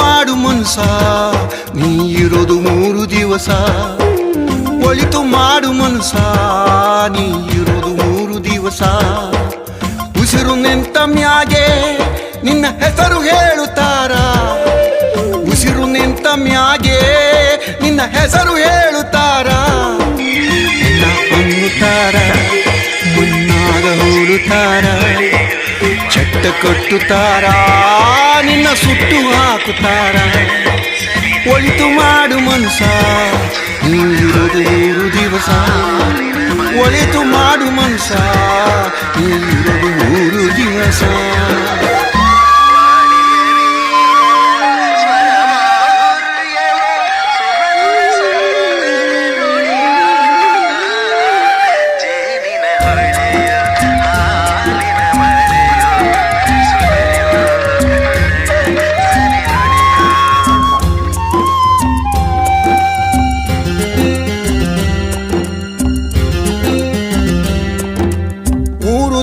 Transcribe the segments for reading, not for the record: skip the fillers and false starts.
ಮಾಡು ಮನ್ಸ, ನೀ ಇರೋದು 3 ದಿವಸ. ಒಳಿತು ಮಾಡು ಮನ್ಸ, ನೀ ಇರೋದು 3 ದಿವಸ. ಉಸಿರು ನಿಂತ ಮ್ಯಾಗೆ ನಿನ್ನ ಹೆಸರು ಹೇಳುತ್ತಾರ, ಉಸಿರು ನಿಂತ ಮ್ಯಾಗೆ ನಿನ್ನ ಹೆಸರು ಹೇಳುತ್ತಾರ. ನಿನ್ನ ಅನ್ನುತ್ತಾರ, ಮುನ್ನಾಗ ಹೋಲುತ್ತಾರ, ಚಟ್ಟ ಕಟ್ಟುತ್ತಾರ, ನಿನ್ನ ಸುಟ್ಟು ಹಾಕುತ್ತಾರ. ಒಳಿತು ಮಾಡು ಮನ್ಸ, ನೀ ಇರೋದು 3 ದಿವಸ. ಒಳಿತು ಮಾಡು ಮನ್ಸ, ನೀ ಇರೋದು 3 ದಿವಸ.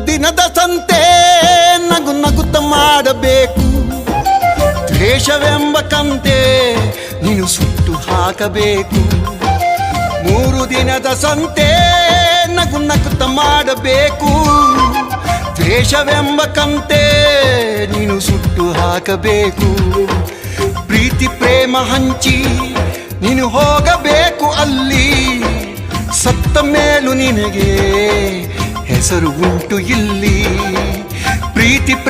ದಿನದ ಸಂತೆ ನಗು ನಗುತ್ತ ಮಾಡಬೇಕು, ದ್ವೇಷವೆಂಬ ಕಂತೆ ನೀನು ಸುಟ್ಟು ಹಾಕಬೇಕು. 3 ದಿನದ ಸಂತೆ ನಗು ನಗುತ್ತ ಮಾಡಬೇಕು, ದ್ವೇಷವೆಂಬ ಕಂತೆ ನೀನು ಸುಟ್ಟು ಹಾಕಬೇಕು. ಪ್ರೀತಿ ಪ್ರೇಮ ಹಂಚಿ ನೀನು ಹೋಗಬೇಕು ಅಲ್ಲಿ, ಸತ್ತ ಮೇಲೂ ನಿನಗೆ ಹೆಸರು ಉಂಟು ಇಲ್ಲಿ. ಪ್ರೀತಿ